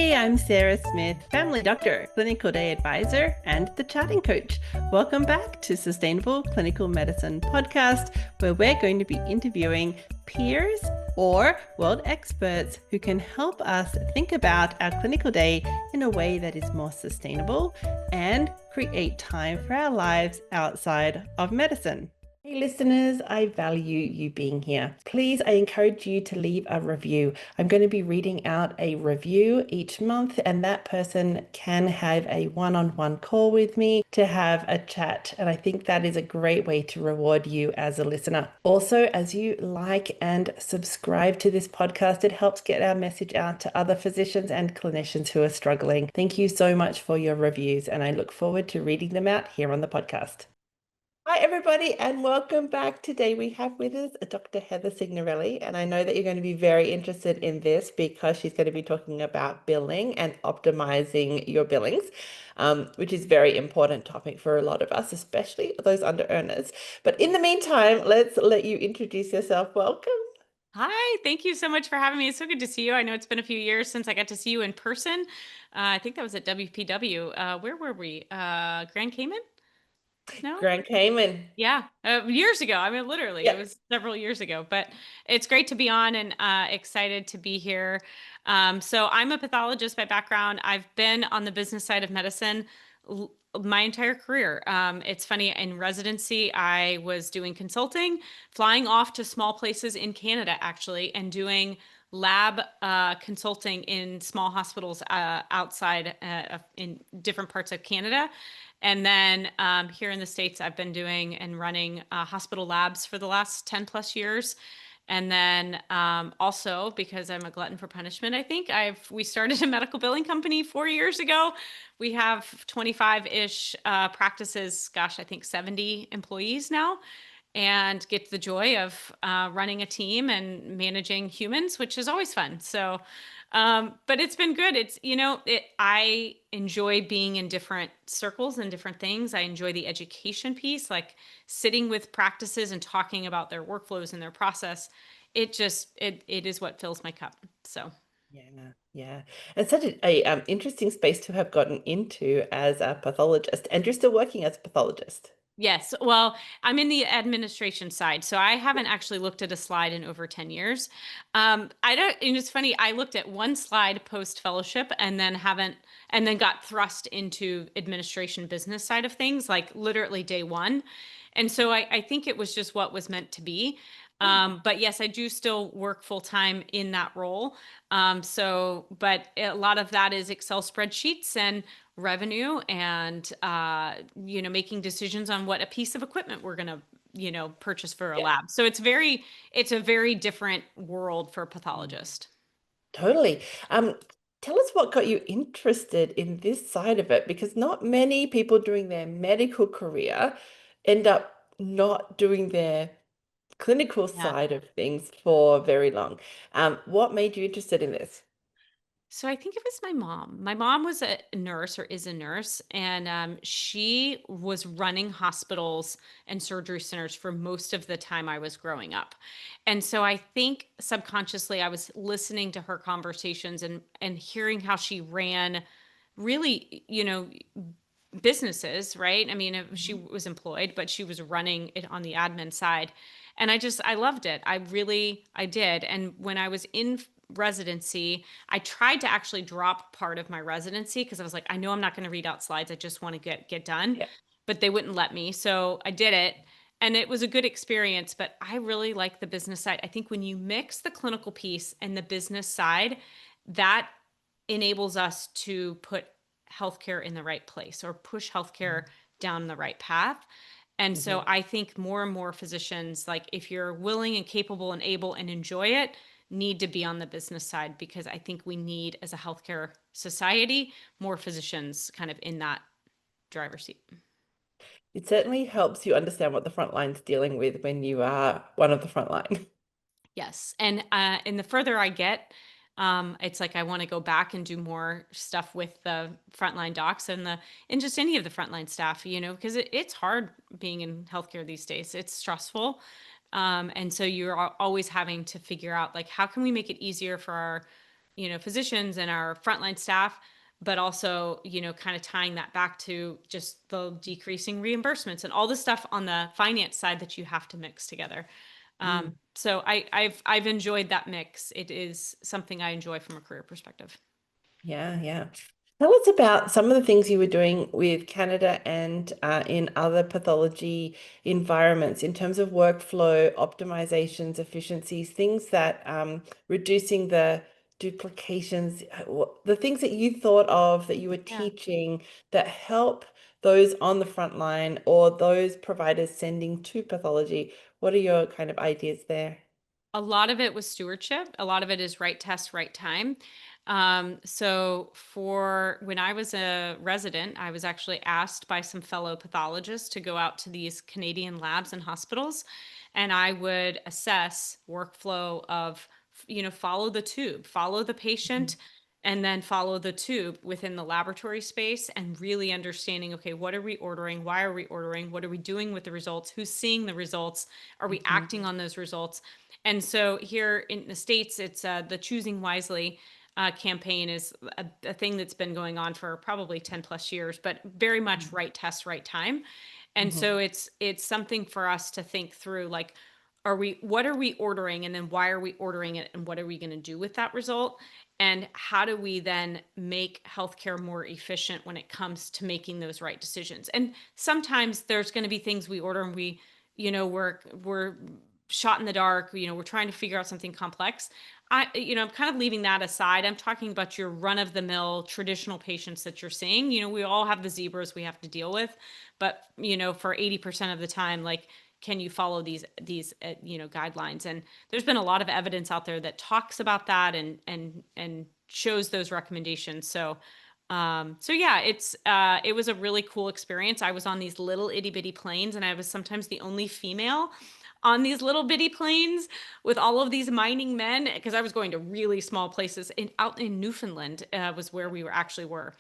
Hey, I'm Sarah Smith, family doctor, clinical day advisor, and the chatting coach. Welcome back to Sustainable Clinical Medicine podcast, where we're going to be interviewing peers or world experts who can help us think about our clinical day in a way that is more sustainable and create time for our lives outside of medicine. Hey listeners, I value you being here. Please, I encourage you to leave a review. I'm going to be reading out a review each month, and that person can have a one-on-one call with me to have a chat. And I think that is a great way to reward you as a listener. Also, as you like and subscribe to this podcast, it helps get our message out to other physicians and clinicians who are struggling. Thank you so much for your reviews, and I look forward to reading them out here on the podcast. Hi, everybody, and welcome back. Today we have with us Dr. Heather Signorelli, and I know that you're going to be very interested in this because she's going to be talking about billing and optimizing your billings, which is a very important topic for a lot of us, especially those under earners. But in the meantime, let's let you introduce yourself. Welcome. Hi, thank you so much for having me. It's so good to see you. I know it's been a few years since I got to see you in person. I think that was at WPW. Where were we? Grand Cayman? No? Grand Cayman. Yeah, years ago. I mean, literally, it Yep. was several years ago, but it's great to be on and excited to be here. So I'm a pathologist by background. I've been on the business side of medicine my entire career. It's funny, in residency, I was doing consulting, flying off to small places in Canada, actually, and doing lab consulting in small hospitals outside in different parts of Canada. And then here in the States, I've been doing and running hospital labs for the last 10 plus years. And then also, because I'm a glutton for punishment, I think we started a medical billing company 4 years ago. We have 25-ish practices, gosh, I think 70 employees now, and get the joy of running a team and managing humans, which is always fun. So but it's been good. I enjoy being in different circles and different things. I enjoy the education piece, like sitting with practices and talking about their workflows and their process. It is what fills my cup. So Yeah, yeah. It's such a interesting space to have gotten into as a pathologist, and you're still working as a pathologist. yes. Well, I'm in the administration side, so I haven't actually looked at a slide in over 10 years. I don't, and it's funny, I looked at one slide post fellowship and then got thrust into administration business side of things, like literally day one. And so I think it was just what was meant to be. But yes, I do still work full time in that role. But a lot of that is Excel spreadsheets and revenue and making decisions on what a piece of equipment we're going to purchase for a Yeah, lab. So it's a very different world for a pathologist. totally. Tell us what got you interested in this side of it, because not many people doing their medical career end up not doing their clinical Yeah. side of things for very long. What made you interested in this? So I think it was my mom. My mom was a nurse or is a nurse, and she was running hospitals and surgery centers for most of the time I was growing up. And so I think subconsciously I was listening to her conversations and hearing how she ran really, businesses, right? I mean, she Mhm. was employed, but she was running it on the admin side. And I loved it. I did. And when I was in residency, I tried to actually drop part of my residency because I was like, I know I'm not going to read out slides. I just want to get done. Yeah. But they wouldn't let me. So I did it. And it was a good experience, but I really like the business side. I think when you mix the clinical piece and the business side, that enables us to put healthcare in the right place or push healthcare down the right path. And so Mhm. I think more and more physicians, like if you're willing and capable and able and enjoy it, need to be on the business side because I think we need, as a healthcare society, more physicians kind of in that driver's seat. It certainly helps you understand what the front line's dealing with when you are one of the front line. Yes. And the further I get, it's like I want to go back and do more stuff with the frontline docs and just any of the frontline staff, because it's hard being in healthcare these days. It's stressful. And so you're always having to figure out like how can we make it easier for our physicians and our frontline staff, but also, kind of tying that back to just the decreasing reimbursements and all the stuff on the finance side that you have to mix together. Mm. So I've enjoyed that mix. It is something I enjoy from a career perspective. Yeah, yeah. Tell us about some of the things you were doing with Canada and in other pathology environments in terms of workflow, optimizations, efficiencies, things that reducing the duplications, the things that you thought of that you were Yeah. teaching that help those on the front line or those providers sending to pathology. What are your kind of ideas there? A lot of it was stewardship. A lot of it is right test, right time. So for when I was a resident, I was actually asked by some fellow pathologists to go out to these Canadian labs and hospitals, and I would assess workflow of, follow the tube, follow the patient, and then follow the tube within the laboratory space and really understanding, okay, what are we ordering? Why are we ordering? What are we doing with the results? Who's seeing the results? Are we Mhm. acting on those results? And so here in the States, it's the Choosing Wisely campaign is a thing that's been going on for probably 10 plus years, but very much right test, right time. And Mhm. so it's something for us to think through, like, what are we ordering, and then why are we ordering it, and what are we going to do with that result, and how do we then make healthcare more efficient when it comes to making those right decisions. And sometimes there's going to be things we order and we're shot in the dark, we're trying to figure out something complex. I'm kind of leaving that aside. I'm talking about your run of the mill traditional patients that you're seeing. We all have the zebras we have to deal with, but for 80% of the time, like, can you follow these guidelines? And there's been a lot of evidence out there that talks about that and shows those recommendations. So yeah, it was a really cool experience. I was on these little itty bitty planes, and I was sometimes the only female on these little bitty planes with all of these mining men, because I was going to really small places out in Newfoundland, was where we were.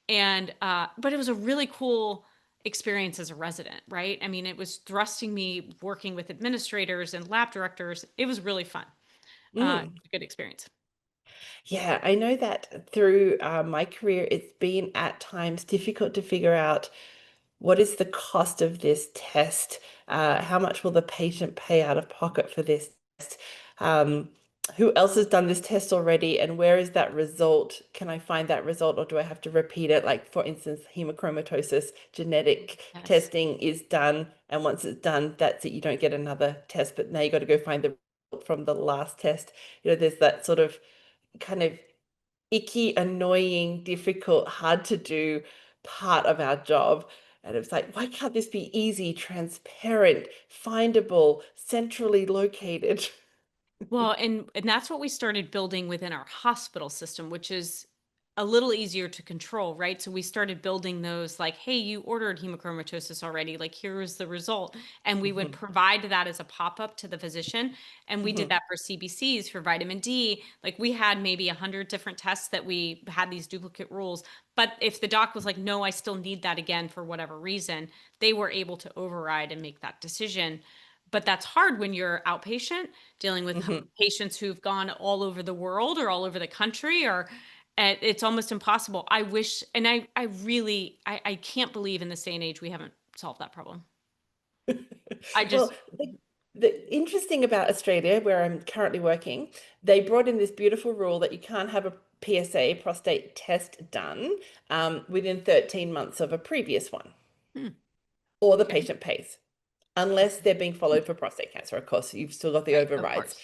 And but it was a really cool experience as a resident, right? I mean, it was thrusting me working with administrators and lab directors. It was really fun. Mm. A good experience. Yeah, I know that through my career, it's been at times difficult to figure out what is the cost of this test? How much will the patient pay out of pocket for this test? Um, who else has done this test already? And where is that result? Can I find that result or do I have to repeat it? Like, for instance, hemochromatosis genetic Yes. testing is done. And once it's done, that's it. You don't get another test, but now you got to go find the result from the last test. There's that sort of kind of icky, annoying, difficult, hard to do part of our job. And it's like, why can't this be easy, transparent, findable, centrally located? Well, and that's what we started building within our hospital system, which is a little easier to control, right? So we started building those, like, hey, you ordered hemochromatosis already, like, here is the result. And we would Mhm, provide that as a pop-up to the physician. And we did mhm, that for CBCs, for vitamin D. Like, we had maybe 100 different tests that we had these duplicate rules. But if the doc was like, no, I still need that again for whatever reason, they were able to override and make that decision. But that's hard when you're outpatient dealing with mhm. patients who've gone all over the world or all over the country, or it's almost impossible. I wish, and I really, I can't believe in this day and age we haven't solved that problem. I Well, just, the interesting about Australia, where I'm currently working, they brought in this beautiful rule that you can't have a PSA prostate test done within 13 months of a previous one, hmm, or the okay, patient pays, unless they're being followed for prostate cancer. Of course, you've still got the right, of overrides, course.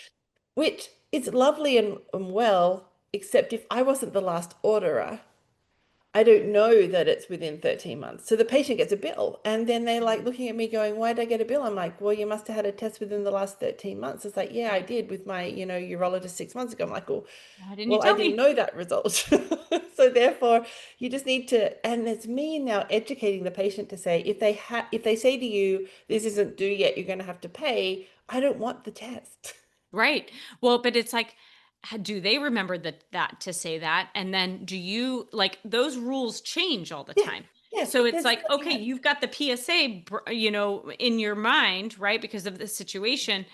which is lovely and well, except if I wasn't the last orderer, I don't know that it's within 13 months. So the patient gets a bill and then they're like looking at me going, why did I get a bill? I'm like, well, you must have had a test within the last 13 months. It's like, yeah, I Right. did with my, urologist 6 months ago. I'm like, Why didn't you well, I tell didn't me? know that result. So therefore, you just need to, and it's me now educating the patient to say, if they say to you, this isn't due yet, you're going to have to pay, I don't want the test. Right. Well, but it's like, do they remember that to say that? And then do you, like, those rules change all the Yeah, time. yeah, So it's there's, like, okay, yeah. you've got the PSA, in your mind, right? Because of the situation.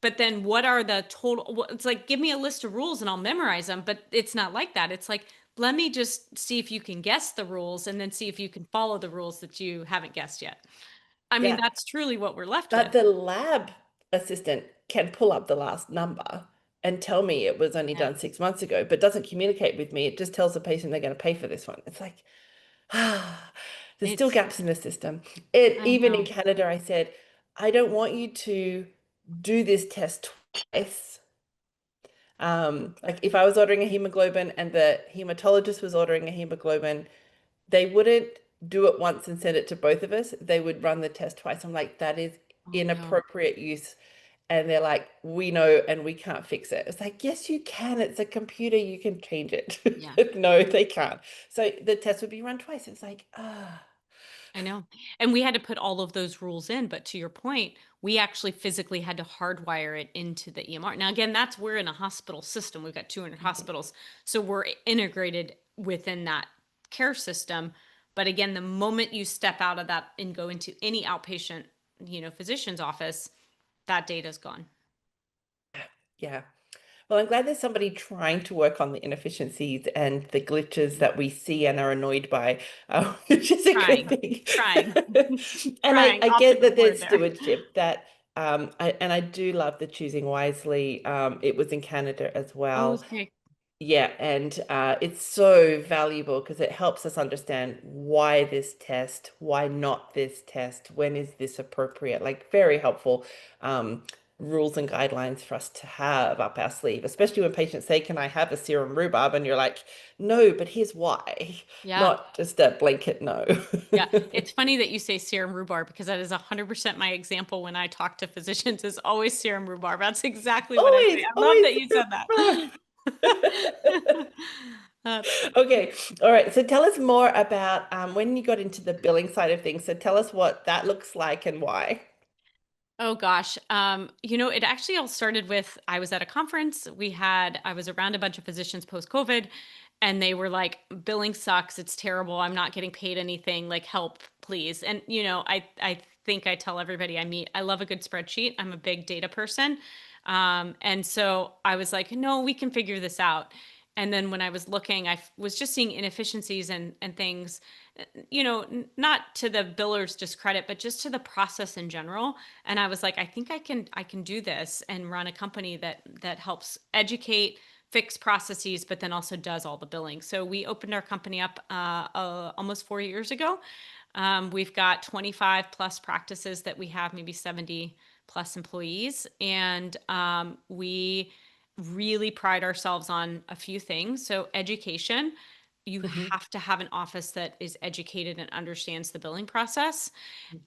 But then what are the total, it's like, give me a list of rules and I'll memorize them. But it's not like that. It's like, let me just see if you can guess the rules and then see if you can follow the rules that you haven't guessed yet. I mean, Yeah. that's truly what we're left But with. the lab assistant can pull up the last number and tell me it was only Yeah. done 6 months ago, but doesn't communicate with me. It just tells the patient they're going to pay for this one. It's like, there's still It's, gaps in the system. It I even in know. Canada, I said, I don't want you to do this test twice. Like if I was ordering a hemoglobin and the hematologist was ordering a hemoglobin, they wouldn't do it once and send it to both of us. They would run the test twice. I'm like, that is Oh no. inappropriate use. And they're like, we know and we can't fix it. It's like, yes, you can. It's a computer. You can change it. Yeah. No, they can't. So the test would be run twice. It's like, ah, I know. And we had to put all of those rules in, but to your point, we actually physically had to hardwire it into the EMR. Now, again, we're in a hospital system. We've got 200 hospitals. So we're integrated within that care system. But again, the moment you step out of that and go into any outpatient, physician's office, that data's gone. yeah. Well, I'm glad there's somebody trying to work on the inefficiencies and the glitches that we see and are annoyed by, which is a good Trying, thing. trying, And I, trying. I I'll put get the that word there's there. stewardship that, and I do love the choosing wisely. It was in Canada as Oh, well. okay. Yeah, and it's so valuable because it helps us understand why this test, why not this test, when is this appropriate? Like very helpful rules and guidelines for us to have up our sleeve, especially when patients say, "Can I have a serum rhubarb?" And you're like, "No, but here's why," Yeah. not just a blanket no. Yeah, it's funny that you say serum rhubarb because that is 100% my example when I talk to physicians is always serum rhubarb. That's exactly what I say. Always, I love always that you serum said that. rhubarb. That's funny. Okay, all right. So tell us more about when you got into the billing side of things. So tell us what that looks like and why. Oh gosh. It actually all started with I was at a conference. I was around a bunch of physicians post COVID and they were like, billing sucks. It's terrible. I'm not getting paid anything. Like help, please. And I think I tell everybody I meet, I love a good spreadsheet. I'm a big data person. And so I was like, no, we can figure this out. And then when I was looking, was just seeing inefficiencies and things, not to the biller's discredit, but just to the process in general. And I was like, I think I can do this and run a company that helps educate, fix processes, but then also does all the billing. So we opened our company up almost 4 years ago. We've got 25 plus practices that we have, maybe 70 plus employees, and we really pride ourselves on a few things. So education, you Hmm. have to have an office that is educated and understands the billing process.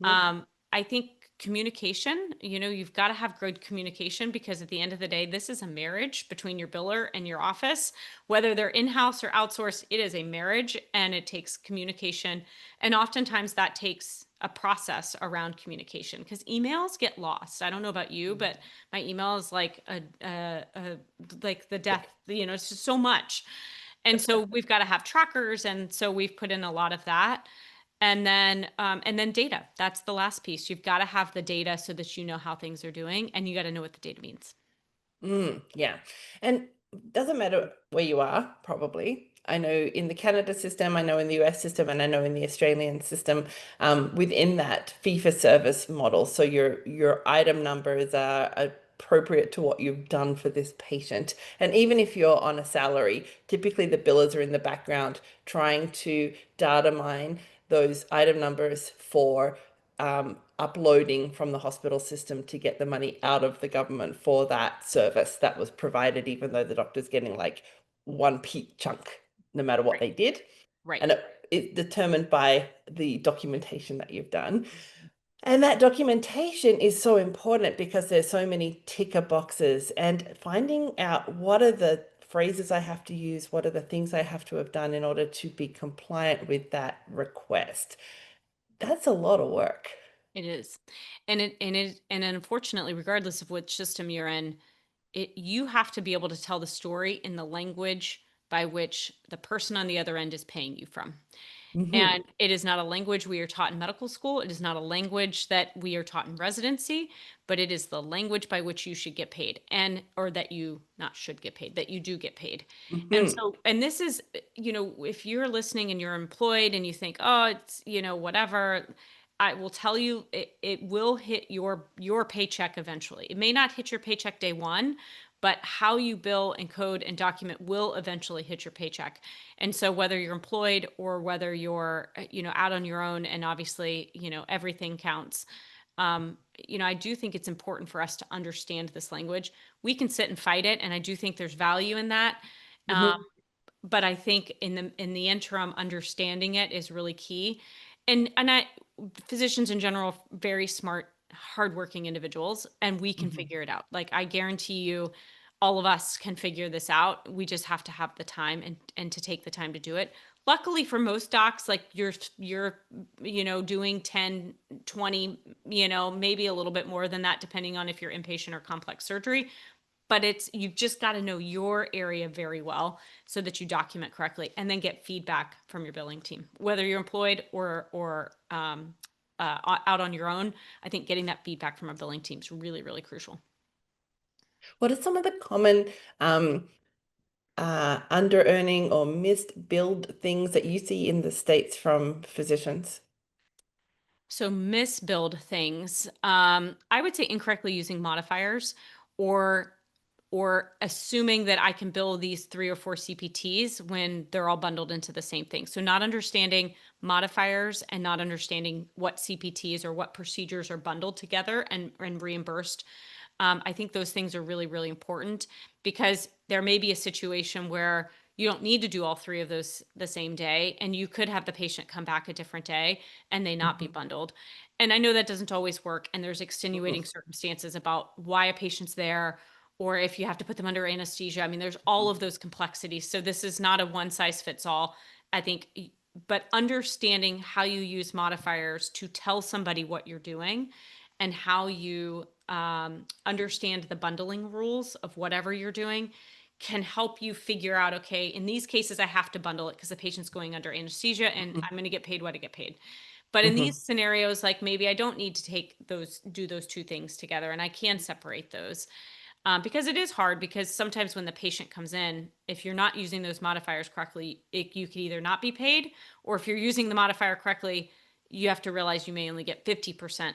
Hmm. I think communication, you've got to have good communication because at the end of the day, this is a marriage between your biller and your office. Whether they're in-house or outsourced, it is a marriage and it takes communication. And oftentimes that takes a process around communication because emails get lost. I don't know about you, but my email is like like the death, it's just so much. And so we've got to have trackers. And so we've put in a lot of that. And then data. That's the last piece. You've got to have the data so that you know how things are doing and you got to know what the data means. Yeah. And doesn't matter where you are, probably. I know in the Canada system, I know in the US system, and I know in the Australian system, within that fee for service model. So your item numbers are appropriate to what you've done for this patient. And even if you're on a salary, typically the billers are in the background trying to data mine those item numbers for uploading from the hospital system to get the money out of the government for that service that was provided, even though the doctor's getting like one peak chunk, no matter what Right. they did. Right. And it's determined by the documentation that you've done. And that documentation is so important because there's so many ticker boxes and finding out what are the phrases I have to use, what are the things I have to have done in order to be compliant with that request. That's a lot of work. It is. And unfortunately, regardless of which system you're in, you have to be able to tell the story in the language by which the person on the other end is paying you from. Hmm. And it is not a language we are taught in medical school. It is not a language that we are taught in residency, but it is the language by which you should get paid, and or that you not should get paid, that you do get paid. And Hmm. so, and this is, if you're listening and you're employed and you think, oh, it's, whatever, I will tell you it will hit your paycheck eventually. It may not hit your paycheck day one, but how you bill and code and document will eventually hit your paycheck. And so whether you're employed or whether you're, out on your own, and obviously, everything counts. I do think it's important for us to understand this language. We can sit and fight it, and I do think there's value in that. Um, Hmm. but I think in the interim, understanding it is really key. And physicians in general, very smart, hardworking individuals, and we can Hmm. figure it out. Like I guarantee you, all of us can figure this out. We just have to have the time and to take the time to do it. Luckily for most docs, like you're doing 10, 20, maybe a little bit more than that, depending on if you're inpatient or complex surgery. But you've just got to know your area very well so that you document correctly and then get feedback from your billing team, whether you're employed or out on your own. I think getting that feedback from a billing team is really, really crucial. What are some of the common under earning or missed billed things that you see in the States from physicians? So misbuild things. I would say incorrectly using modifiers, or assuming that I can bill these 3 or 4 CPTs when they're all bundled into the same thing. So not understanding modifiers and not understanding what CPTs or what procedures are bundled together and reimbursed. I think those things are really, really important, because there may be a situation where you don't need to do all 3 of those the same day, and you could have the patient come back a different day and they not be Hmm. bundled. And I know that doesn't always work, and there's Hmm. extenuating circumstances about why a patient's there, or if you have to put them under anesthesia. I mean, there's all of those complexities. So this is not a one size fits all, I think. But understanding how you use modifiers to tell somebody what you're doing, and how you understand the bundling rules of whatever you're doing, can help you figure out, okay, in these cases, I have to bundle it because the patient's going under anesthesia and I'm going to get paid what I get paid. But in Hmm. these scenarios, like maybe I don't need to do those 2 things together, and I can separate those. Because it is hard, because sometimes when the patient comes in, if you're not using those modifiers correctly, you could either not be paid, or if you're using the modifier correctly, you have to realize you may only get 50%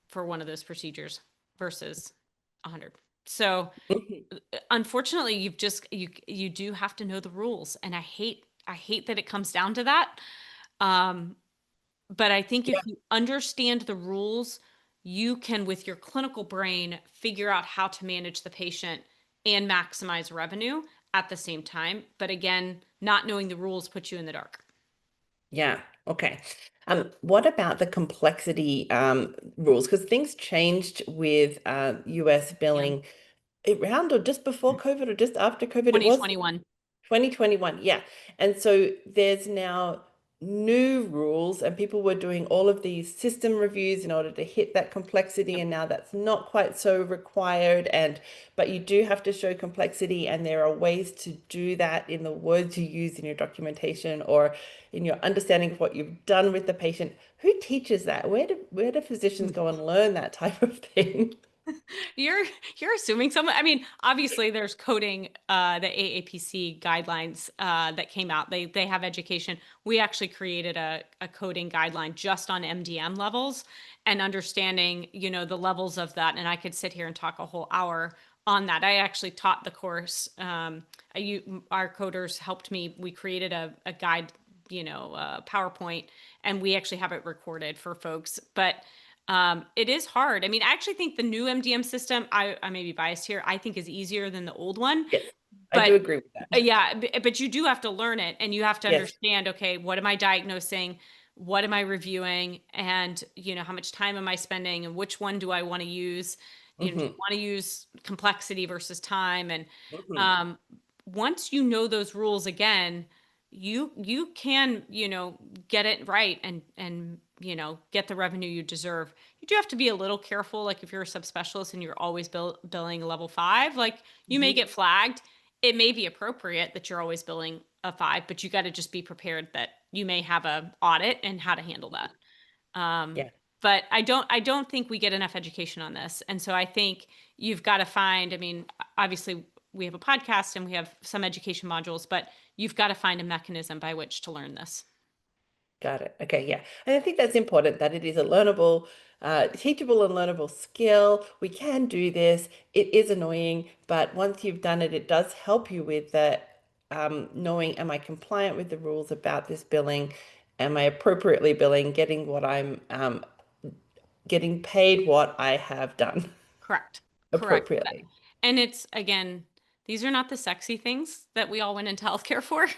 for one of those procedures versus 100. So unfortunately, you do have to know the rules, and I hate that it comes down to that. Um, but I think Yeah. if you understand the rules, you can, with your clinical brain, figure out how to manage the patient and maximize revenue at the same time. But again, not knowing the rules puts you in the dark. Yeah. Okay. What about the complexity rules? Because things changed with US Yeah. billing around or just before COVID or just after COVID. It was 2021. 2021, yeah. And so there's now new rules, and people were doing all of these system reviews in order to hit that complexity, Yep. and now that's not quite so required. And but you do have to show complexity, and there are ways to do that in the words you use in your documentation or in your understanding of what you've done with the patient. Who teaches that? Where do physicians go and learn that type of thing? You're you're assuming someone. I mean, obviously, there's coding, the AAPC guidelines that came out. They have education. We actually created a coding guideline just on MDM levels and understanding, the levels of that. And I could sit here and talk a whole hour on that. I actually taught the course. Our coders helped me. We created a guide, PowerPoint, and we actually have it recorded for folks. But it is hard. I mean, I actually think the new MDM system, I may be biased here, I think is easier than the old one. Yes, I But do agree with that. yeah, but you do have to learn it, and you have to Yes. understand, okay, what am I diagnosing? What am I reviewing? And, how much time am I spending? And which one do I want to use? Do you Hmm. want to use complexity versus time? And Hmm. um, once you know those rules again, you can, get it right and get the revenue you deserve. You do have to be a little careful. Like if you're a subspecialist and you're always billing level 5, like you may Hmm. get flagged. it may be appropriate that you're always billing a 5, but you got to just be prepared that you may have a audit and how to handle that. Um, Yeah. but I don't think we get enough education on this. And so I think you've got to find, I mean, obviously we have a podcast and we have some education modules, but you've got to find a mechanism by which to learn this. Got it. Okay, yeah. And I think that's important that it is a learnable, teachable and learnable skill. We can do this. It is annoying, but once you've done it, it does help you with that, knowing, am I compliant with the rules about this billing? Am I appropriately billing, getting what I'm getting paid what I have done Correct. Correct. appropriately. And it's, again, these are not the sexy things that we all went into healthcare for,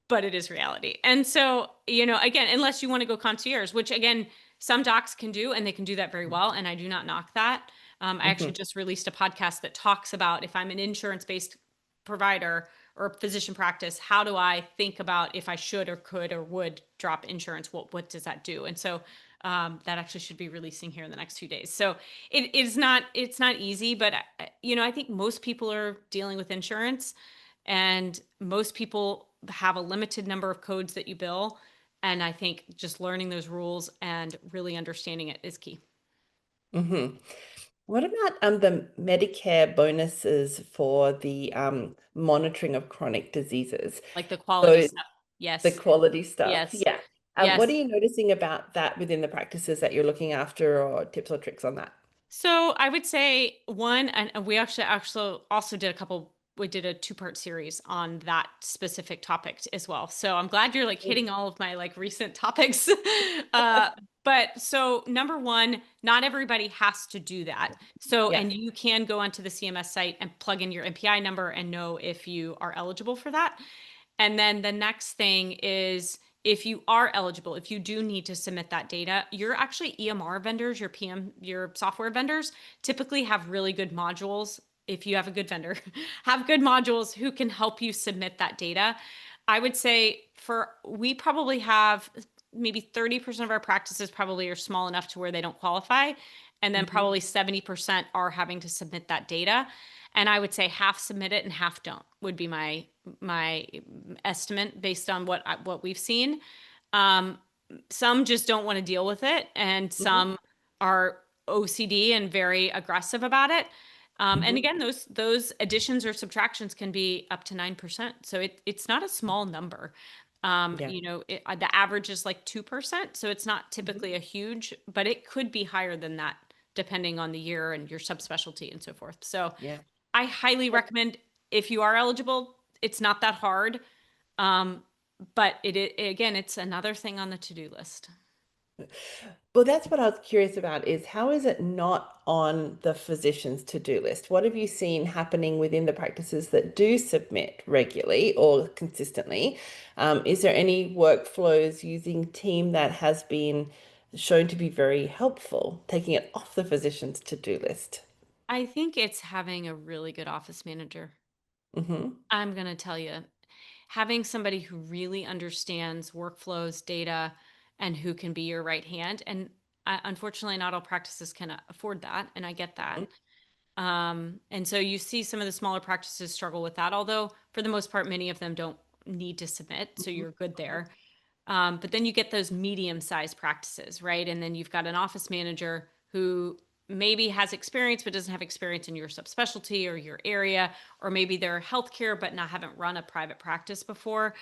but it is reality. And so, again, unless you want to go concierge, which again, some docs can do, and they can do that very well. And I do not knock that. I actually Mhm. just released a podcast that talks about, if I'm an insurance-based provider or physician practice, how do I think about if I should or could or would drop insurance? What does that do? And so that actually should be releasing here in the next few days. So it's not easy, but I think most people are dealing with insurance, and most people have a limited number of codes that you bill. And I think just learning those rules and really understanding it is key. Mhm. What about the Medicare bonuses for the monitoring of chronic diseases? Like the quality Those stuff. the Yes. quality stuff. Yes. Yeah. What are Yes. you noticing about that within the practices that you're looking after, or tips or tricks on that? So I would say one, and we actually also did we did a two-part series on that specific topic as well. So I'm glad you're like Mm. hitting all of my like recent topics. uh, but so number one, not everybody has to do that. So, Yeah. and you can go onto the CMS site and plug in your MPI number and know if you are eligible for that. And then the next thing is, if you are eligible, if you do need to submit that data, your actually EMR vendors, your your software vendors typically have really good modules. If you have a good vendor, have good modules who can help you submit that data. I would say we probably have maybe 30% of our practices probably are small enough to where they don't qualify. And then Mhm. probably 70% are having to submit that data. And I would say half submit it and half don't would be my estimate based on what we've seen. Um, some just don't want to deal with it, and Mhm. some are OCD and very aggressive about it. And Mhm. again, those additions or subtractions can be up to 9%. So it's not a small number. Yeah. The average is like 2%, so it's not Mhm. typically a huge, but it could be higher than that depending on the year and your subspecialty and so forth. So Yeah. I highly recommend, if you are eligible, it's not that hard. Um, but again, it's another thing on the to-do list. Well, that's what I was curious about, is how is it not on the physician's to-do list? What have you seen happening within the practices that do submit regularly or consistently? Is there any workflows using team that has been shown to be very helpful, taking it off the physician's to-do list? I think it's having a really good office manager. Mm-hmm. I'm going to tell you, having somebody who really understands workflows, data, and who can be your right hand. And unfortunately, not all practices can afford that. And I get that. And so you see some of the smaller practices struggle with that, although for the most part, many of them don't need to submit. So Mm-hmm. you're good there. But then you get those medium-sized practices, right? And then you've got an office manager who maybe has experience but doesn't have experience in your subspecialty or your area, or maybe they're healthcare but not haven't run a private practice before.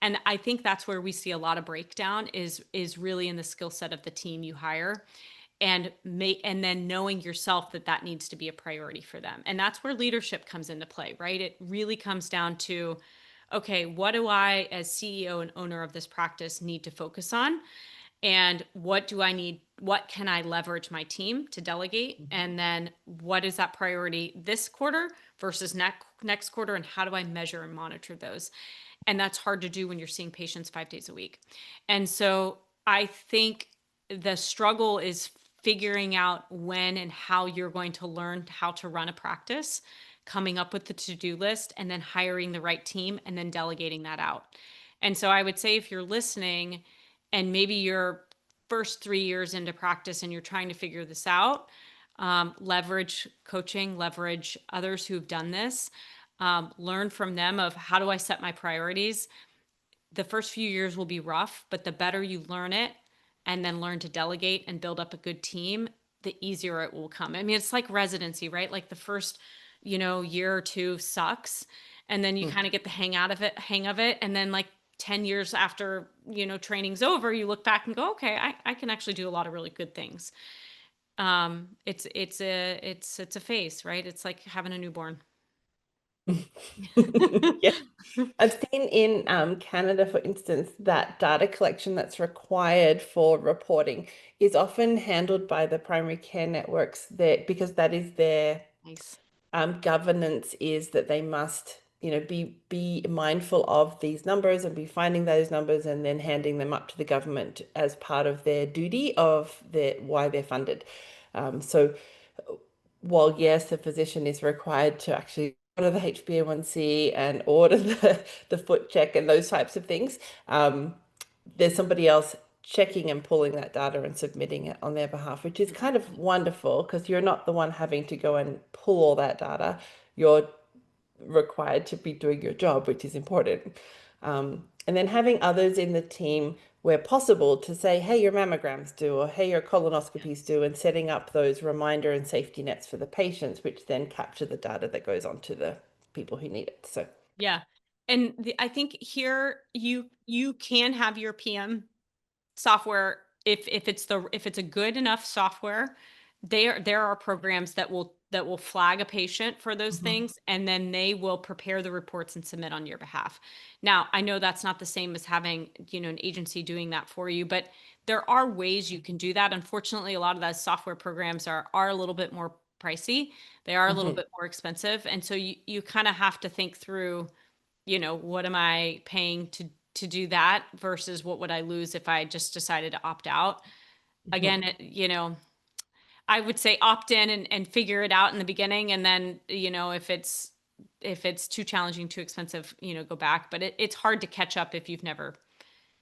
And I think that's where we see a lot of breakdown is really in the skill set of the team you hire, and then knowing yourself that that needs to be a priority for them. And that's where leadership comes into play, right? It really comes down to, okay, what do I, as CEO and owner of this practice, need to focus on? And what do I need? What can I leverage my team to delegate? Mm-hmm. And then what is that priority this quarter versus next quarter? And how do I measure and monitor those? And that's hard to do when you're seeing patients 5 days a week. And so I think the struggle is figuring out when and how you're going to learn how to run a practice, coming up with the to-do list, and then hiring the right team and then delegating that out. And so I would say, if you're listening and maybe you're first 3 years into practice and you're trying to figure this out, leverage coaching, leverage others who've done this. learn from them of how do I set my priorities. The first few years will be rough, but the better you learn it and then learn to delegate and build up a good team, the easier it will come. I mean, it's like residency, right? Like the first, year or two sucks. And then you Mm. kind of get the hang of it. And then like 10 years after, training's over, you look back and go, okay, I can actually do a lot of really good things. It's a phase, right? It's like having a newborn. Yeah. I've seen in Canada, for instance, that data collection that's required for reporting is often handled by the primary care networks there because that is their Nice. governance is that they must, be mindful of these numbers and be finding those numbers and then handing them up to the government as part of their duty of their why they're funded. So while yes, the physician is required to actually order the HbA1c and order the foot check and those types of things, there's somebody else checking and pulling that data and submitting it on their behalf, which is kind of wonderful because you're not the one having to go and pull all that data. You're required to be doing your job, which is important. And then having others in the team where possible to say, hey, your mammograms do, or hey, your colonoscopies do, and setting up those reminder and safety nets for the patients, which then capture the data that goes on to the people who need it. So, Yeah. And I think here you can have your PM software if it's a good enough software. There are programs that will flag a patient for those mhm, things, and then they will prepare the reports and submit on your behalf. Now, I know that's not the same as having, an agency doing that for you, but there are ways you can do that. Unfortunately, a lot of those software programs are a little bit more pricey. They are a little mhm, bit more expensive, and so you kind of have to think through, what am I paying to do that versus what would I lose if I just decided to opt out? mhm. Again, I would say opt in and figure it out in the beginning, and then, if it's too challenging, too expensive, go back. But it's hard to catch up if you've never,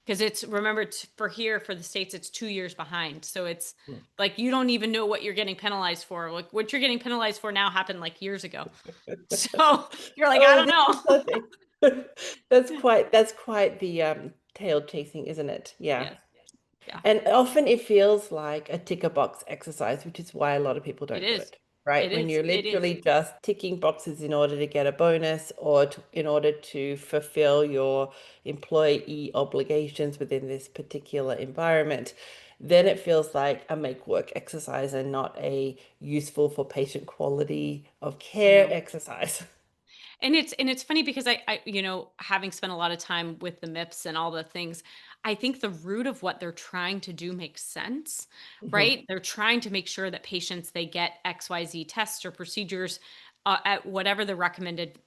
because it's, remember, for here, for the States, it's 2 years behind. So it's like you don't even know what you're getting penalized for. Like what you're getting penalized for now happened like years ago. So you're like, I Oh, don't this is know. lovely. That's quite the tail chasing, isn't it? Yeah. Yes. Yeah. And often it feels like a ticker box exercise, which is why a lot of people It don't do is. it, right? It When is. you're It is. literally just ticking boxes in order to get a bonus or in order to fulfill your employee obligations within this particular environment, then it feels like a make work exercise and not a useful for patient quality of I care know. exercise. And it's funny because I having spent a lot of time with the MIPS and all the things, I think the root of what they're trying to do makes sense, Mhm, right? They're trying to make sure that patients, they get XYZ tests or procedures at whatever the recommended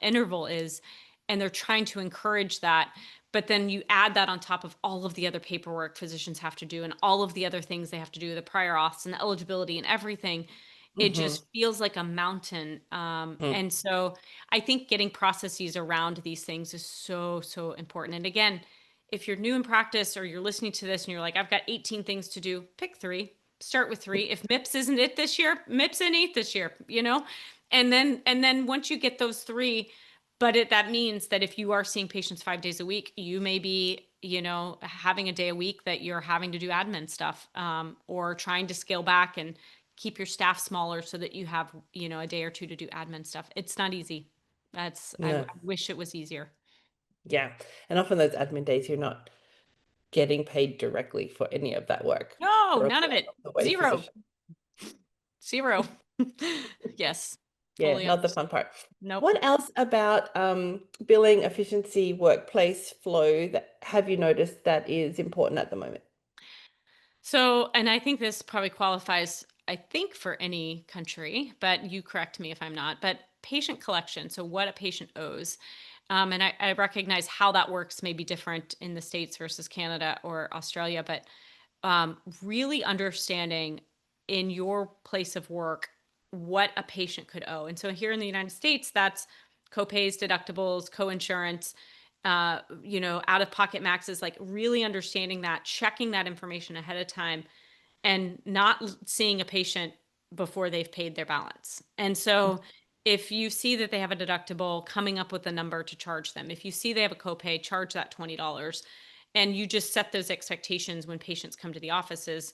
interval is, and they're trying to encourage that. But then you add that on top of all of the other paperwork physicians have to do and all of the other things they have to do, the prior auths and the eligibility and everything. It mhm, just feels like a mountain. mhm. And so I think getting processes around these things is so, so important. And again, if you're new in practice or you're listening to this and you're like, I've got 18 things to do, pick three, start with three. If MIPS isn't it this year, MIPS ain't it this year, and then once you get those three, but that means that if you are seeing patients 5 days a week, you may be, having a day a week that you're having to do admin stuff, or trying to scale back and keep your staff smaller so that you have, a day or two to do admin stuff. It's not easy. I No, wish it was easier. yeah. And often those admin days, you're not getting paid directly for any of that work. No, For a none of lot it. of the way Zero. physicians. Zero. Yes. Yeah, Fully not the understand. fun part. Nope. What else about billing efficiency, workplace flow that have you noticed that is important at the moment? So, and I think this probably qualifies, I think, for any country, but you correct me if I'm not, but patient collection. So, what a patient owes. And I recognize how that works may be different in the States versus Canada or Australia, but really understanding in your place of work what a patient could owe. And so here in the United States, that's copays, deductibles, co-insurance, out of pocket maxes, like really understanding that, checking that information ahead of time, and not seeing a patient before they've paid their balance. And so if you see that they have a deductible, coming up with a number to charge them. If you see they have a copay, charge that $20. And you just set those expectations when patients come to the offices.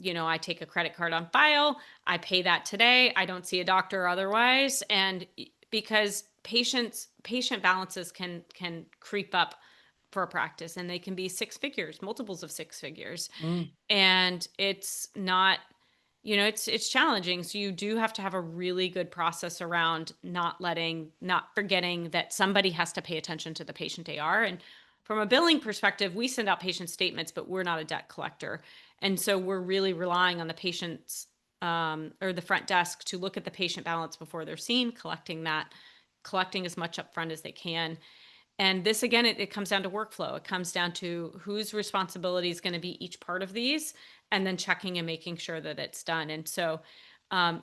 I take a credit card on file, I pay that today, I don't see a doctor otherwise. And because patient balances can creep up for a practice, and they can be six figures, multiples of six figures. Mm. And it's not, it's challenging. So you do have to have a really good process around not forgetting that somebody has to pay attention to the patient AR. And from a billing perspective, we send out patient statements, but we're not a debt collector. And so we're really relying on the patient's or the front desk to look at the patient balance before they're seen, collecting as much upfront as they can. And this, again, it comes down to workflow. It comes down to whose responsibility is going to be each part of these, and then checking and making sure that it's done. And so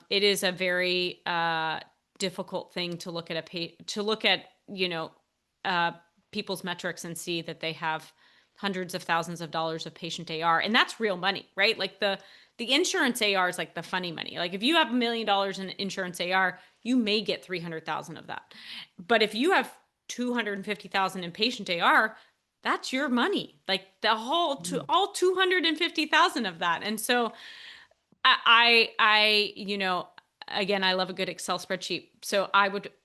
it is a very difficult thing to look at people's metrics and see that they have hundreds of thousands of dollars of patient AR, and that's real money, right? Like the insurance AR is like the funny money. Like if you have $1 million in insurance AR, you may get 300,000 of that. But if you have 250,000 in patient AR, that's your money. Like the whole all 250,000 of that. And so I again, I love a good Excel spreadsheet. So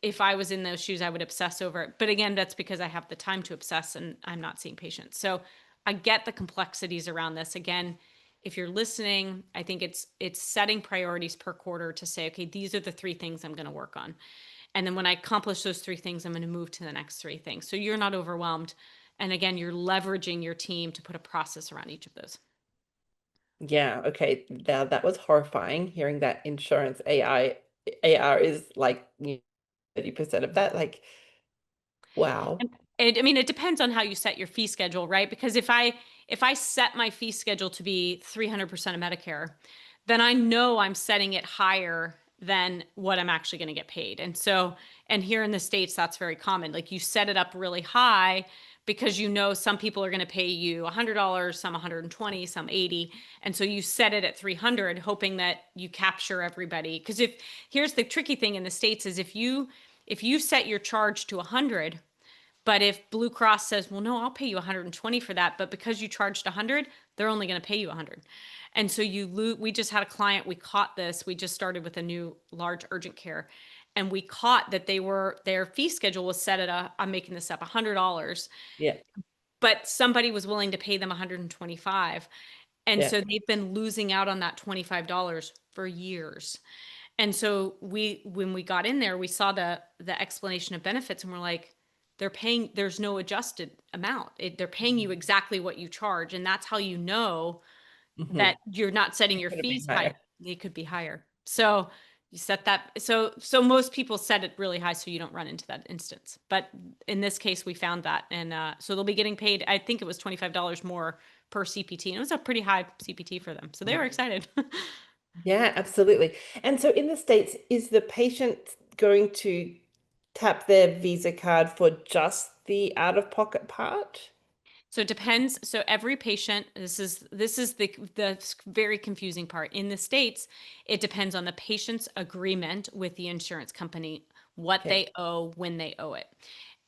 if I was in those shoes, I would obsess over it. But again, that's because I have the time to obsess and I'm not seeing patients. So I get the complexities around this. Again, if you're listening, I think it's setting priorities per quarter to say, okay, these are the 3 things I'm going to work on. And then when I accomplish those 3 things, I'm going to move to the next 3 things. So you're not overwhelmed. And again, you're leveraging your team to put a process around each of those. Yeah, okay. Now that was horrifying hearing that insurance AR is like 30% of that. Like, wow. I mean, it depends on how you set your fee schedule, right? Because if I set my fee schedule to be 300% of Medicare, then I know I'm setting it higher than what I'm actually going to get paid. And here in the States, that's very common. Like you set it up really high because some people are going to pay you $100, some 120, some 80. And so you set it at 300, hoping that you capture everybody. Because here's the tricky thing in the States is if you set your charge to 100, but if Blue Cross says, well, no, I'll pay you 120 for that, but because you charged 100, they're only going to pay you 100. And so we just had a client, we caught this. We just started with a new large urgent care, and we caught that their fee schedule was set at I'm making this up, $100, Yeah. but somebody was willing to pay them 125. And Yeah. so they've been losing out on that $25 for years. And so when we got in there, we saw the explanation of benefits, and we're like, there's no adjusted amount. They're paying you exactly what you charge. And that's how you know Hmm. that you're not setting It your could have been fees high. higher. It could be higher. So you set that. So most people set it really high so you don't run into that instance. But in this case, we found that. And so they'll be getting paid, I think it was $25 more per CPT. And it was a pretty high CPT for them. So they were excited. Yeah, absolutely. And so in the States, is the patient going to tap their Visa card for just the out-of-pocket part? So it depends. So every patient, this is the very confusing part. In the States, it depends on the patient's agreement with the insurance company, what Okay. they owe, when they owe it.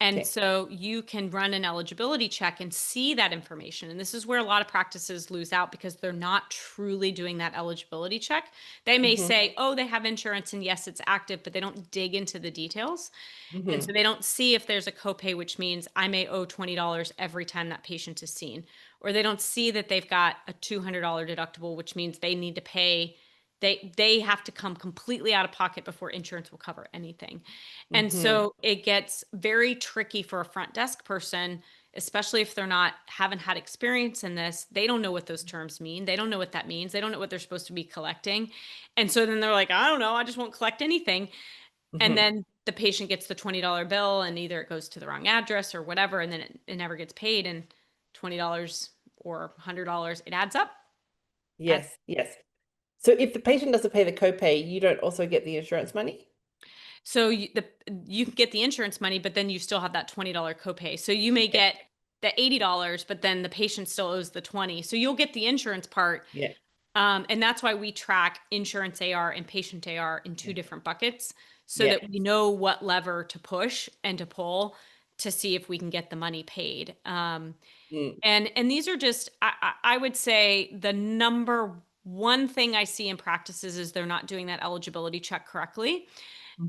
And Okay. so you can run an eligibility check and see that information. And this is where a lot of practices lose out because they're not truly doing that eligibility check. They may Hmm. say, oh, they have insurance and yes, it's active, but they don't dig into the details. And Hmm. so they don't see if there's a copay, which means I may owe $20 every time that patient is seen. Or they don't see that they've got a $200 deductible, which means they need to pay, they have to come completely out of pocket before insurance will cover anything. And Hmm. so it gets very tricky for a front desk person, especially if haven't had experience in this. They don't know what those terms mean. They don't know what that means. They don't know what they're supposed to be collecting. And so then they're like, I don't know, I just won't collect anything. And Hmm. then the patient gets the $20 bill and either it goes to the wrong address or whatever, and then it never gets paid. And $20 or $100, it adds up. Adds. Yes, yes. So if the patient doesn't pay the copay, you don't also get the insurance money? So you can get the insurance money, but then you still have that $20 copay. So you may Yeah. get the $80, but then the patient still owes the 20. So you'll get the insurance part. Yeah. And that's why we track insurance AR and patient AR in 2 Yeah. different buckets. so Yeah. that we know what lever to push and to pull to see if we can get the money paid. Mm. And these are just, I would say the number one thing I see in practices is they're not doing that eligibility check correctly.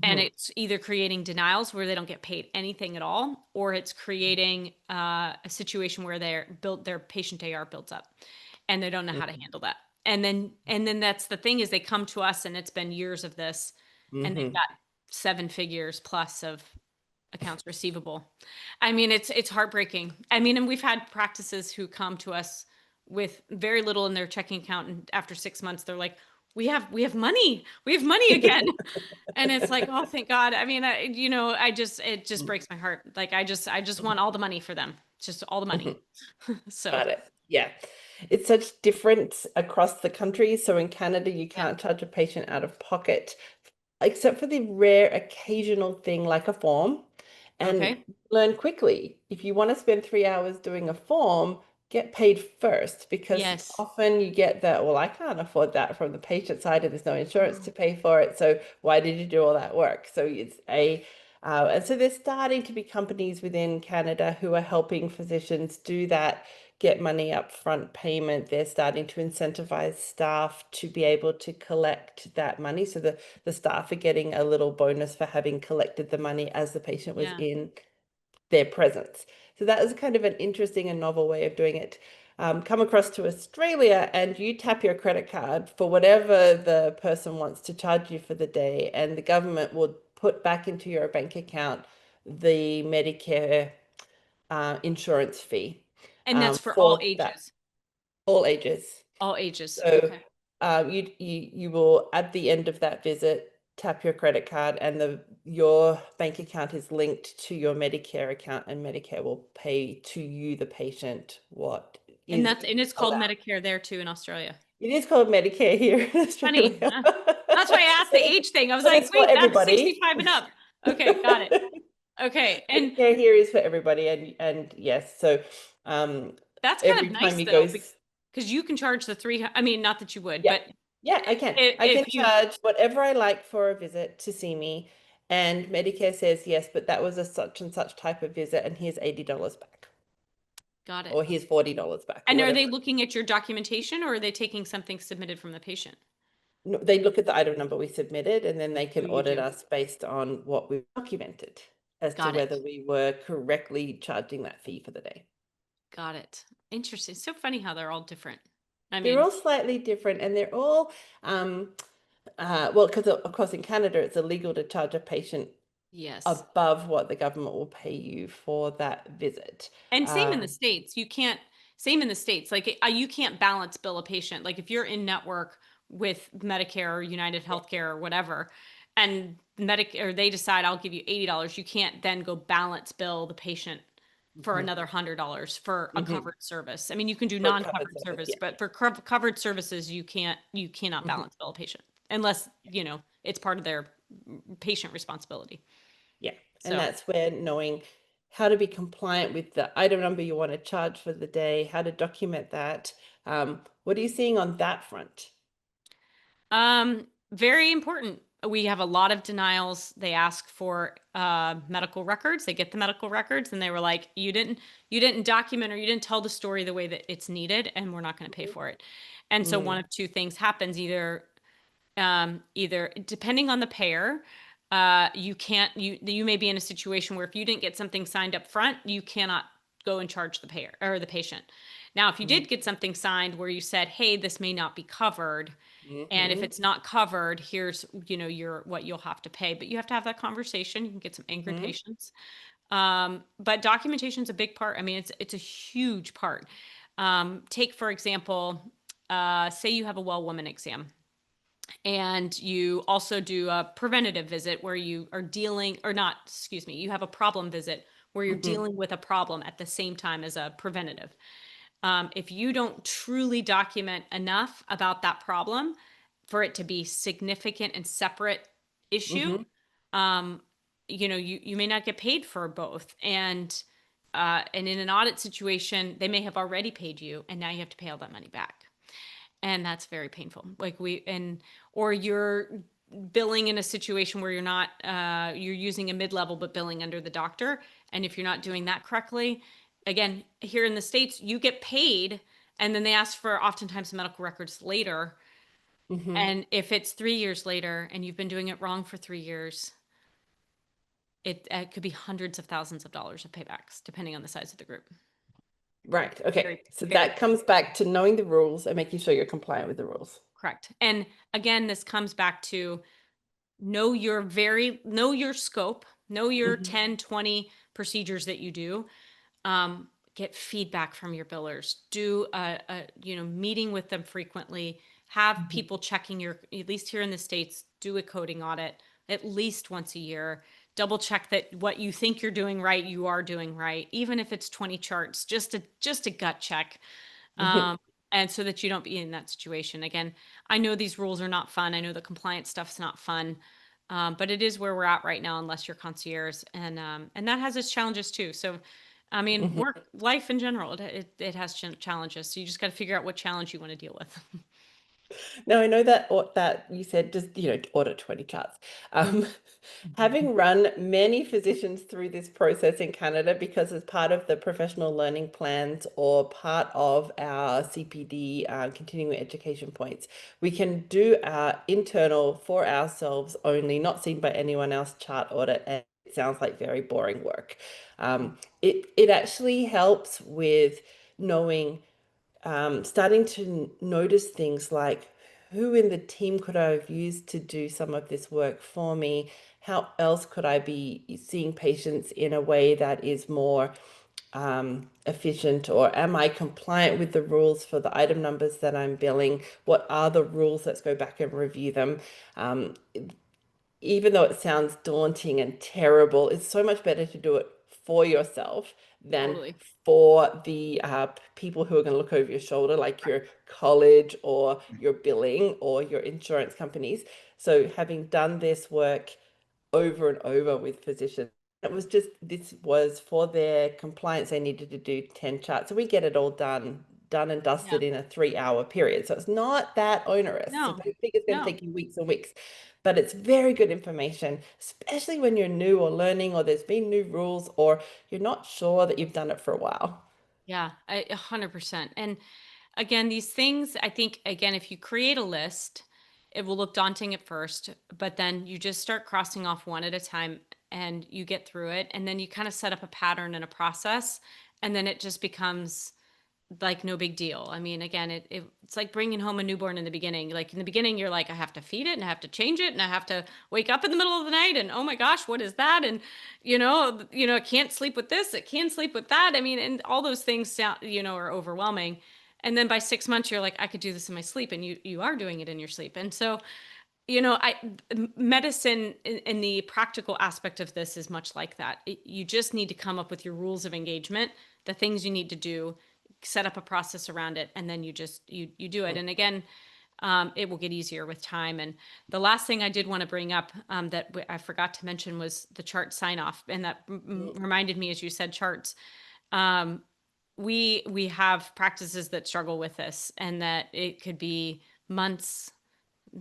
And Mhm. it's either creating denials where they don't get paid anything at all, or it's creating a situation where their patient AR builds up and they don't know how to handle that. And then that's the thing is they come to us and it's been years of this and they've Mhm. got 7 figures plus of accounts receivable. I mean, it's heartbreaking. I mean, and we've had practices who come to us with very little in their checking account, and after 6 months, they're like, "We have money. We have money again." And it's like, "Oh, thank God." I mean, it just breaks my heart. Like, I just want all the money for them, just all the money. So Got it. Yeah. It's such difference across the country. So in Canada, you yeah, can't charge a patient out of pocket, except for the rare occasional thing like a form. And okay, learn quickly. If you want to spend 3 hours doing a form, get paid first, because yes, often you get that, well, I can't afford that from the patient side and there's no insurance Mm. to pay for it. So why did you do all that work? So and so there's starting to be companies within Canada who are helping physicians do that, get money up front payment. They're starting to incentivize staff to be able to collect that money. So the staff are getting a little bonus for having collected the money as the patient was yeah, in their presence. So that is kind of an interesting and novel way of doing it. Come across to Australia and you tap your credit card for whatever the person wants to charge you for the day, and the government will put back into your bank account the Medicare insurance fee and that's for all for that, ages, all ages. all ages. So Okay, you will, at the end of that visit, tap your credit card, and your bank account is linked to your Medicare account, and Medicare will pay to you, the patient, what and is it's called allowed. Medicare there too in Australia. It is called Medicare here in Funny. Australia. That's why I asked the age thing. I was But like, it's for wait, that's everybody. 65 and up. Okay, got it. Okay. And Medicare here is for everybody, and yes, so um that's kind every of time nice you though, go. because you can charge the three. I mean, not that you would, Yeah. but Yeah, I can. I can if you, charge whatever I like for a visit to see me. And Medicare says, yes, but that was a such and such type of visit, and here's $80 back. got it. Or here's $40 back, or And are they whatever. looking at your documentation or are they taking something submitted from the patient? No, they look at the item number we submitted, and then they Oh, can you audit do. us based on what we documented as to Got it. whether we were correctly charging that fee for the day. Got it. Interesting. So funny how they're all different. I They're mean, all slightly different, and they're all well, because of course in Canada it's illegal to charge a patient yes. above what the government will pay you for that visit. And same in the Um, States. Same in the States. Like you can't balance bill a patient. Like if you're in network with Medicare or United yeah. Healthcare or whatever, and Medicare, they decide I'll give you $80, you can't then go balance bill the patient for Mhm. another $100 for a Mhm. covered service. I mean, you can do For covered non-covered service, service, yeah. but for covered services, you cannot Mhm. balance bill a patient unless, it's part of their patient responsibility. Yeah. And So, that's where knowing how to be compliant with the item number you want to charge for the day, how to document that. What are you seeing on that front? very important. We have a lot of denials. They ask for medical records. They get the medical records, and they were like, "You didn't document, or you didn't tell the story the way that it's needed, and we're not going to pay for it." And so one Mm. of two things happens: either depending on the payer, you can't you may be in a situation where if you didn't get something signed up front, you cannot go and charge the payer or the patient. Now, if you Mm. did get something signed where you said, "Hey, this may not be covered," and if Mhm. it's not covered, here's, your what you'll have to pay. But you have to have that conversation. You can get some angry Mhm. patients. But documentation is a big part. I mean, it's a huge part. Take for example, say you have a well woman exam, and you also do a preventative visit where you are dealing, or not, excuse me, you have a problem visit where you're Mhm. dealing with a problem at the same time as a preventative. If you don't truly document enough about that problem for it to be significant and separate issue, Mhm. um, you may not get paid for both. And in an audit situation, they may have already paid you, and now you have to pay all that money back, and that's very painful. Like we and or you're billing in a situation where you're not, you're using a mid-level but billing under the doctor. And if you're not doing that correctly, again, here in the States, you get paid and then they ask for oftentimes medical records later. And if it's 3 years later and you've been doing it wrong for 3 years, it could be hundreds of thousands of dollars of paybacks, depending on the size of the group. Right. Okay. Very, So very that comes back to knowing the rules and making sure you're compliant with the rules. correct. And again, this comes back to know your scope, know your 10, 20 procedures that you do. Get feedback from your billers, do a meeting with them frequently, have people checking your, at least here in the States, do a coding audit at least once a year. Double check that what you think you're doing right, you are doing right, even if it's 20 charts, just a gut check. And so that you don't be in that situation. Again, I know these rules are not fun. I know the compliance stuff's not fun. But it is where we're at right now, unless you're concierge, and that has its challenges too. So, I mean, work life in general, it has challenges. So you just got to figure out what challenge you want to deal with. Now, I know that you said just, order 20 charts. Having run many physicians through this process in Canada, because as part of the professional learning plans or part of our CPD continuing education points, we can do our internal for ourselves only, not seen by anyone else chart audit, and it sounds like very boring work. It actually helps with knowing, starting to notice things like who in the team could I have used to do some of this work for me? How else could I be seeing patients in a way that is more efficient? Or am I compliant with the rules for the item numbers that I'm billing? What are the rules? Let's go back and review them. Even though it sounds daunting and terrible, it's so much better to do it for yourself than Totally. for the people who are going to look over your shoulder, like your college or your billing or your insurance companies. So having done this work over and over with physicians, this was for their compliance. They needed to do 10 charts. So we get it all done and dusted in a 3-hour period. So it's not that onerous. So No, don't think it's going to no. take you weeks and weeks, but it's very good information, especially when you're new or learning, or there's been new rules, or you're not sure that you've done it for a while. Yeah, 100%. And again, these things, I think, again, if you create a list, it will look daunting at first, but then you just start crossing off one at a time and you get through it. And then you kind of set up a pattern and a process. And then it just becomes like no big deal. I mean, again, it's like bringing home a newborn in the beginning. Like in the beginning, you're like, I have to feed it and I have to change it and I have to wake up in the middle of the night and oh my gosh, what is that? And I can't sleep with this. It can't sleep with that. I mean, and all those things sound, are overwhelming. And then by 6 months, you're like, I could do this in my sleep, and you are doing it in your sleep. And so, medicine in the practical aspect of this is much like that. You just need to come up with your rules of engagement, the things you need to do, set up a process around it, and then you do it. And again, it will get easier with time. And the last thing I did want to bring up that I forgot to mention was the chart sign off. And that reminded me, as you said, charts. We have practices that struggle with this, and that it could be months,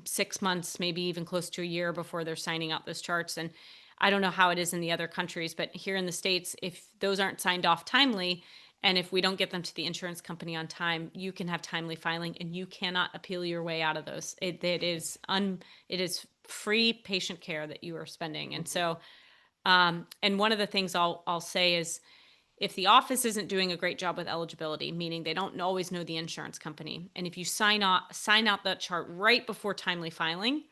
6 months, maybe even close to a year before they're signing out those charts. And I don't know how it is in the other countries, but here in the States, if those aren't signed off timely, and if we don't get them to the insurance company on time, you can have timely filing and you cannot appeal your way out of those. It is free patient care that you are spending. And so, and one of the things I'll say is, if the office isn't doing a great job with eligibility, meaning they don't always know the insurance company, and if you sign out that chart right before timely filing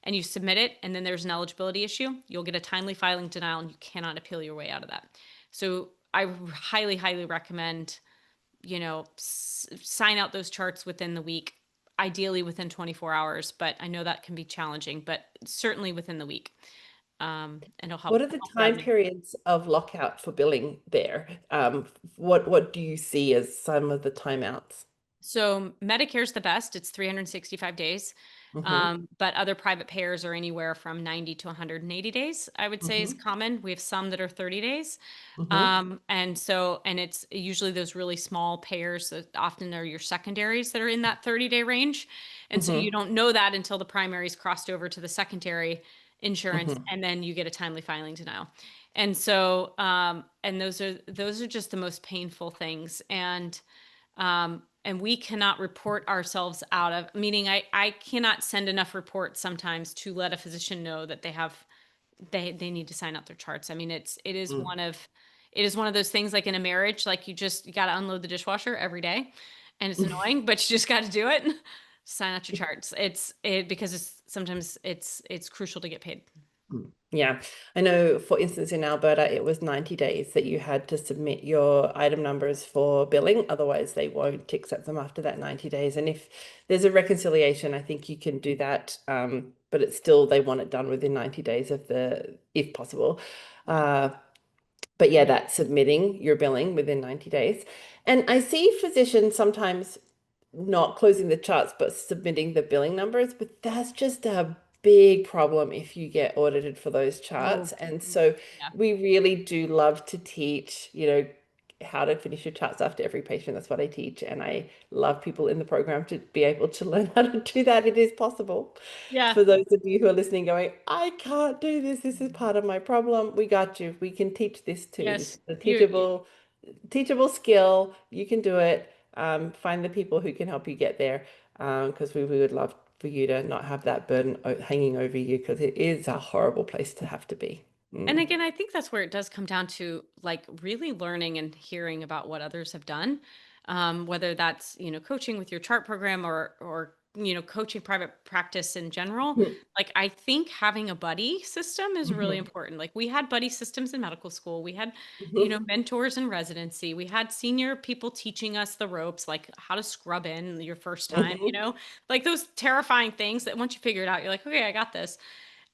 and you submit it, and then there's an eligibility issue, you'll get a timely filing denial and you cannot appeal your way out of that. So I highly, highly recommend, sign out those charts within the week, ideally within 24 hours, but I know that can be challenging, but certainly within the week. And it'll help. What are the time periods of lockout for billing there? What do you see as some of the timeouts? So Medicare's the best. It's 365 days. But other private payers are anywhere from 90 to 180 days, I would say is common. We have some that are 30 days. And it's usually those really small payers that often are your secondaries that are in that 30-day range. And so you don't know that until the primaries crossed over to the secondary insurance, and then you get a timely filing denial. And so, and those are just the most painful things. And we cannot report ourselves out of, meaning I cannot send enough reports sometimes to let a physician know that they need to sign out their charts. I mean, it is one of those things like in a marriage, like you got to unload the dishwasher every day, and it's annoying, but you just got to do it. Sign out your charts. Because sometimes it's crucial to get paid. Yeah, I know, for instance, in Alberta, it was 90 days that you had to submit your item numbers for billing. Otherwise, they won't accept them after that 90 days. And if there's a reconciliation, I think you can do that. But it's still, they want it done within 90 days if possible. But yeah, that's submitting your billing within 90 days. And I see physicians sometimes not closing the charts, but submitting the billing numbers. But that's just a big problem if you get audited for those charts. And so we really do love to teach, how to finish your charts after every patient. That's what I teach. And I love people in the program to be able to learn how to do that. It is possible. Yeah. For those of you who are listening going, I can't do this. This is part of my problem. We got you. We can teach this too. Yes. This is a teachable skill. You can do it. Find the people who can help you get there. Because we would love for you to not have that burden hanging over you, because it is a horrible place to have to be. And again, I think that's where it does come down to like really learning and hearing about what others have done, whether that's, coaching with your chart program or coaching private practice in general. Like, I think having a buddy system is really important. Like, we had buddy systems in medical school. We had, mentors in residency. We had senior people teaching us the ropes, like how to scrub in your first time, like those terrifying things that once you figure it out, you're like, okay, I got this.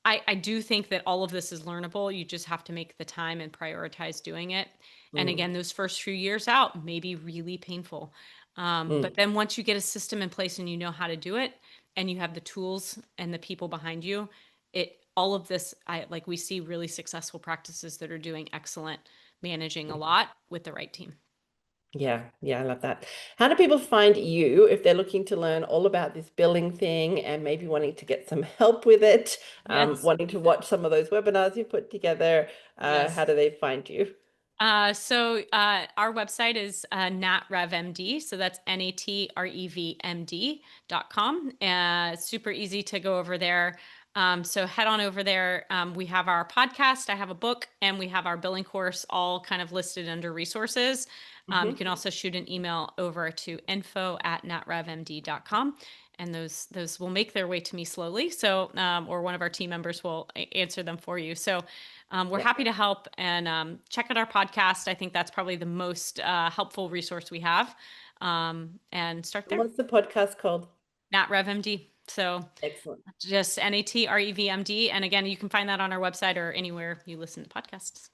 I do think that all of this is learnable. You just have to make the time and prioritize doing it. And again, those first few years out may be really painful. But then once you get a system in place and you know how to do it, and you have the tools and the people behind you, all of this, we see really successful practices that are doing excellent managing a lot with the right team. Yeah, I love that. How do people find you if they're looking to learn all about this billing thing and maybe wanting to get some help with it, wanting to watch some of those webinars you put together? How do they find you? So our website is natrevmd. So that's natrevmd.com. Super easy to go over there. So head on over there. We have our podcast, I have a book, and we have our billing course all kind of listed under resources. You can also shoot an email over to info@natrevmd.com. And those will make their way to me slowly. So, or one of our team members will answer them for you. So we're happy to help, and check out our podcast. I think that's probably the most helpful resource we have. And start there. What's the podcast called? NatRevMD. So excellent. Just NATREVMD. And again, you can find that on our website or anywhere you listen to podcasts.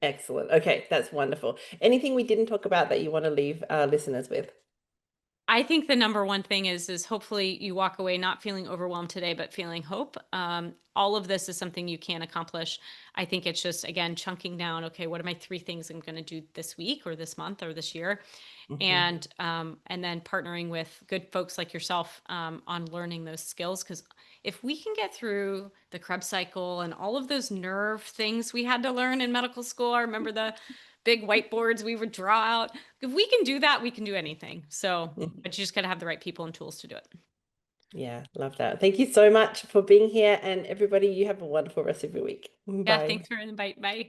Excellent. Okay, that's wonderful. Anything we didn't talk about that you want to leave our listeners with? I think the number one thing is hopefully you walk away not feeling overwhelmed today, but feeling hope. All of this is something you can accomplish. I think it's just, again, chunking down, okay, what are my 3 things I'm going to do this week or this month or this year? And then partnering with good folks like yourself on learning those skills. Because if we can get through the Krebs cycle and all of those nerve things we had to learn in medical school, I remember the big whiteboards we would draw out. If we can do that, we can do anything. So, but you just got to have the right people and tools to do it. Yeah, love that. Thank you so much for being here. And everybody, you have a wonderful rest of your week. Bye. Yeah, thanks for the invite. Bye.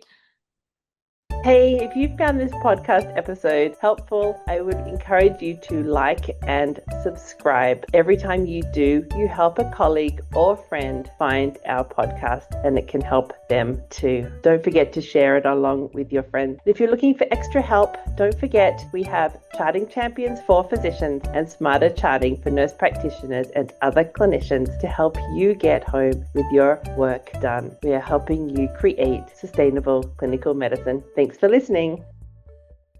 Hey, if you found this podcast episode helpful, I would encourage you to like and subscribe. Every time you do, you help a colleague or friend find our podcast, and it can help them too. Don't forget to share it along with your friends. If you're looking for extra help, don't forget we have Charting Champions for physicians and Smarter Charting for nurse practitioners and other clinicians to help you get home with your work done. We are helping you create sustainable clinical medicine. Thanks for listening.